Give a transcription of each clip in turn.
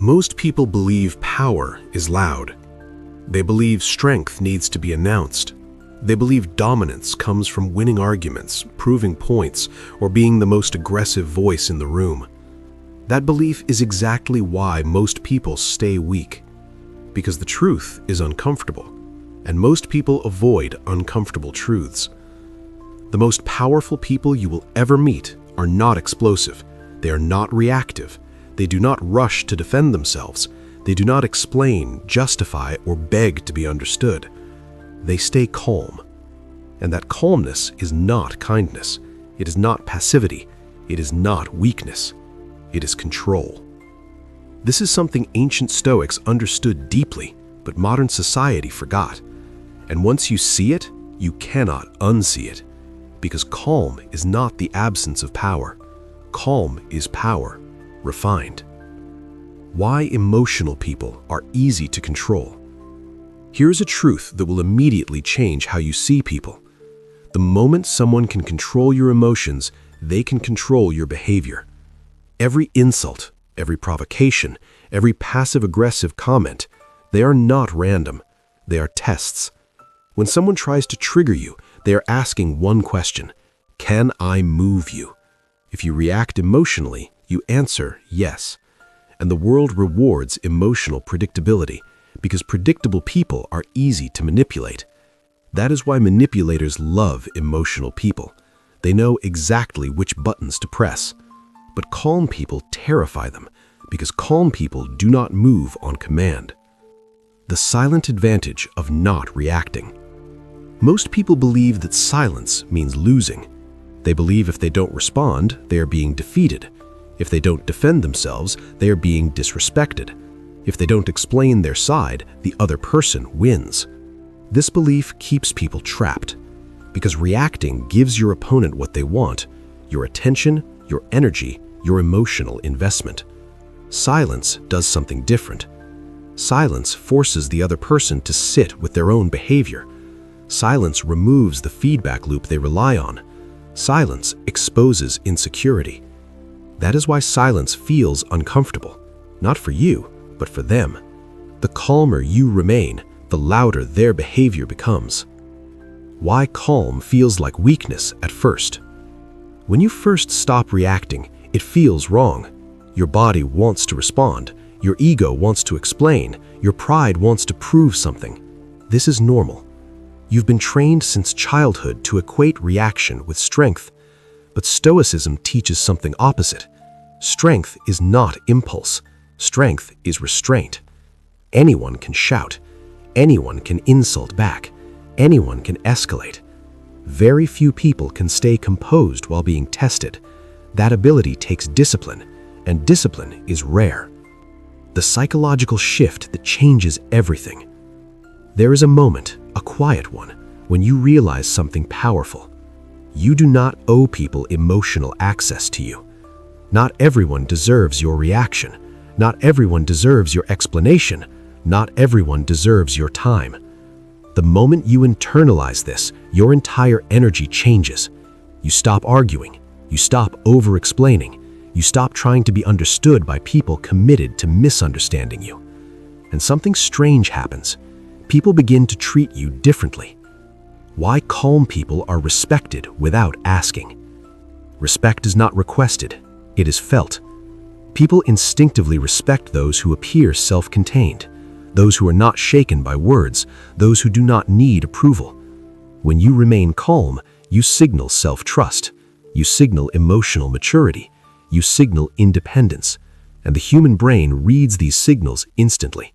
Most people believe power is loud. They believe strength needs to be announced. They believe dominance comes from winning arguments, proving points, or being the most aggressive voice in the room. That belief is exactly why most people stay weak. Because the truth is uncomfortable, and most people avoid uncomfortable truths. The most powerful people you will ever meet are not explosive. They are not reactive. They do not rush to defend themselves. They do not explain, justify, or beg to be understood. They stay calm. And that calmness is not kindness. It is not passivity. It is not weakness. It is control. This is something ancient Stoics understood deeply, but modern society forgot. And once you see it, you cannot unsee it. Because calm is not the absence of power. Calm is power, refined. Why emotional people are easy to control. Here's a truth that will immediately change how you see people. The moment someone can control your emotions, they can control your behavior. Every insult, every provocation, every passive-aggressive comment, they are not random. They are tests. When someone tries to trigger you, they are asking one question: can I move you? If you react emotionally, you answer yes. And the world rewards emotional predictability because predictable people are easy to manipulate. That is why manipulators love emotional people. They know exactly which buttons to press. But calm people terrify them because calm people do not move on command. The silent advantage of not reacting. Most people believe that silence means losing. They believe if they don't respond, they are being defeated. If they don't defend themselves, they are being disrespected. If they don't explain their side, the other person wins. This belief keeps people trapped because reacting gives your opponent what they want: your attention, your energy, your emotional investment. Silence does something different. Silence forces the other person to sit with their own behavior. Silence removes the feedback loop they rely on. Silence exposes insecurity. That is why silence feels uncomfortable, not for you, but for them. The calmer you remain, the louder their behavior becomes. Why calm feels like weakness at first. When you first stop reacting, it feels wrong. Your body wants to respond. Your ego wants to explain. Your pride wants to prove something. This is normal. You've been trained since childhood to equate reaction with strength. But Stoicism teaches something opposite. Strength is not impulse. Strength is restraint. Anyone can shout. Anyone can insult back. Anyone can escalate. Very few people can stay composed while being tested. That ability takes discipline, and discipline is rare. The psychological shift that changes everything. There is a moment, a quiet one, when you realize something powerful. You do not owe people emotional access to you. Not everyone deserves your reaction. Not everyone deserves your explanation. Not everyone deserves your time. The moment you internalize this, your entire energy changes. You stop arguing. You stop over-explaining. You stop trying to be understood by people committed to misunderstanding you. And something strange happens. People begin to treat you differently. Why calm people are respected without asking. Respect is not requested, it is felt. People instinctively respect those who appear self-contained, those who are not shaken by words, those who do not need approval. When you remain calm, you signal self-trust, you signal emotional maturity, you signal independence, and the human brain reads these signals instantly.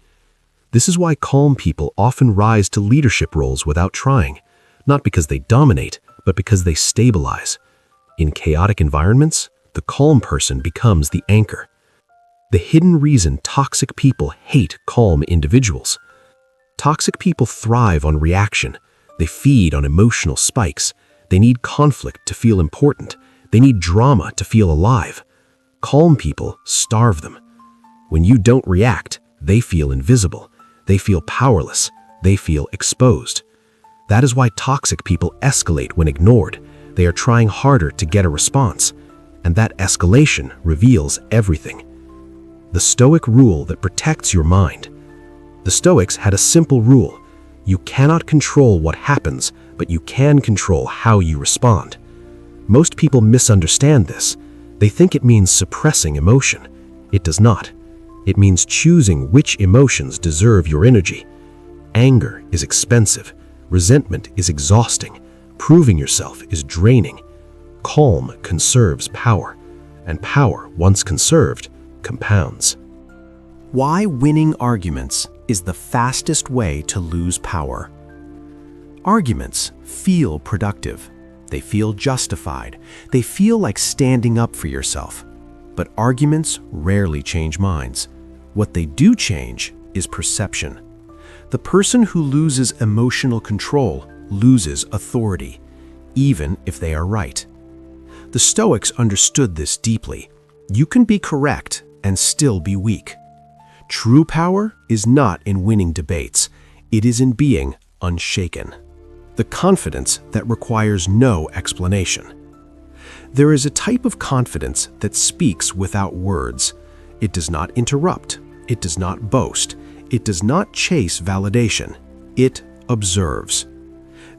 This is why calm people often rise to leadership roles without trying, not because they dominate, but because they stabilize. In chaotic environments, the calm person becomes the anchor. The hidden reason toxic people hate calm individuals. Toxic people thrive on reaction. They feed on emotional spikes. They need conflict to feel important. They need drama to feel alive. Calm people starve them. When you don't react, they feel invisible. They feel powerless. They feel exposed. That is why toxic people escalate when ignored. They are trying harder to get a response, and that escalation reveals everything. the Stoic rule that protects your mind. The Stoics had a simple rule: you cannot control what happens, but you can control how you respond. Most people misunderstand this. They think it means suppressing emotion. It does not. It means choosing which emotions deserve your energy. Anger is expensive. Resentment is exhausting. Proving yourself is draining. Calm conserves power, and power, once conserved, compounds. Why winning arguments is the fastest way to lose power. Arguments feel productive. They feel justified. They feel like standing up for yourself. But arguments rarely change minds. What they do change is perception. The person who loses emotional control loses authority, even if they are right. The Stoics understood this deeply. You can be correct and still be weak. True power is not in winning debates. It is in being unshaken. The confidence that requires no explanation. There is a type of confidence that speaks without words. It does not interrupt. It does not boast. It does not chase validation. It observes.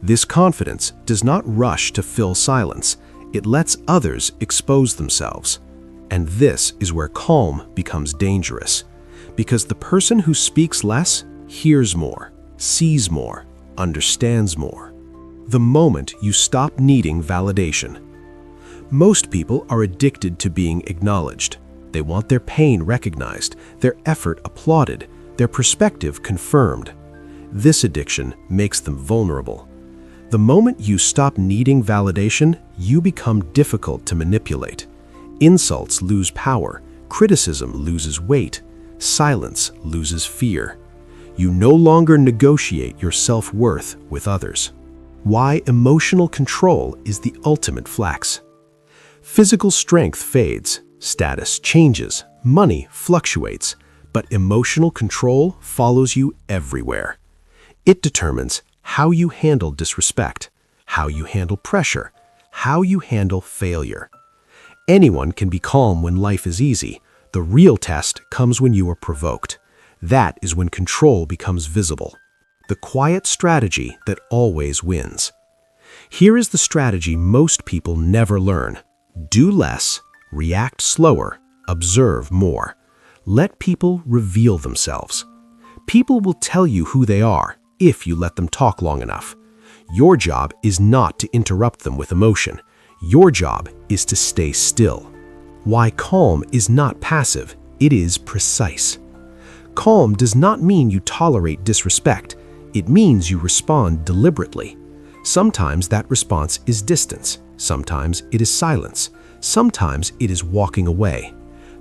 This confidence does not rush to fill silence. It lets others expose themselves. And this is where calm becomes dangerous, because the person who speaks less hears more, sees more, understands more. The moment you stop needing validation. Most people are addicted to being acknowledged. They want their pain recognized, their effort applauded, their perspective confirmed. This addiction makes them vulnerable. The moment you stop needing validation, you become difficult to manipulate. Insults lose power, criticism loses weight, silence loses fear. You no longer negotiate your self-worth with others. Why emotional control is the ultimate flex. Physical strength fades, status changes, money fluctuates, but emotional control follows you everywhere. It determines how you handle disrespect, how you handle pressure, how you handle failure. Anyone can be calm when life is easy. The real test comes when you are provoked. That is when control becomes visible. The quiet strategy that always wins. Here is the strategy most people never learn. Do less, react slower, observe more. Let people reveal themselves. People will tell you who they are if you let them talk long enough. Your job is not to interrupt them with emotion. Your job is to stay still. Why calm is not passive, it is precise. Calm does not mean you tolerate disrespect. It means you respond deliberately. Sometimes that response is distance. Sometimes it is silence. Sometimes it is walking away.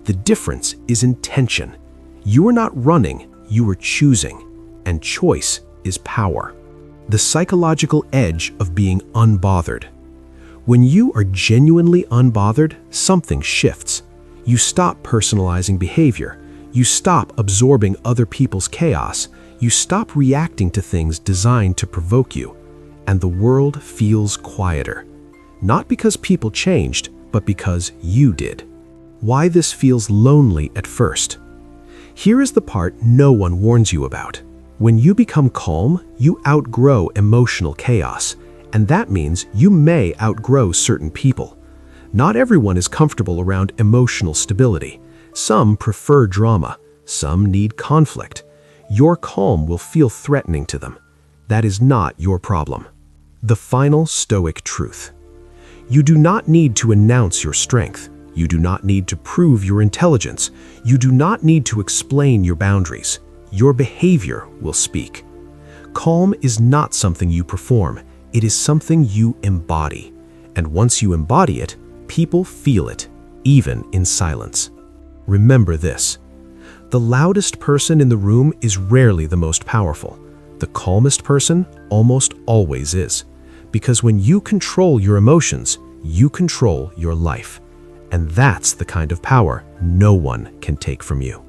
The difference is intention. You are not running, you are choosing. And choice is power. The psychological edge of being unbothered. When you are genuinely unbothered, something shifts. You stop personalizing behavior. You stop absorbing other people's chaos. You stop reacting to things designed to provoke you. And the world feels quieter. Not because people changed, but because you did. Why this feels lonely at first. Here is the part no one warns you about. When you become calm, you outgrow emotional chaos. And that means you may outgrow certain people. Not everyone is comfortable around emotional stability. Some prefer drama. Some need conflict. Your calm will feel threatening to them. That is not your problem. The final Stoic truth. You do not need to announce your strength. You do not need to prove your intelligence. You do not need to explain your boundaries. Your behavior will speak. Calm is not something you perform. It is something you embody. And once you embody it, people feel it, even in silence. Remember this. The loudest person in the room is rarely the most powerful. The calmest person almost always is. Because when you control your emotions, you control your life. And that's the kind of power no one can take from you.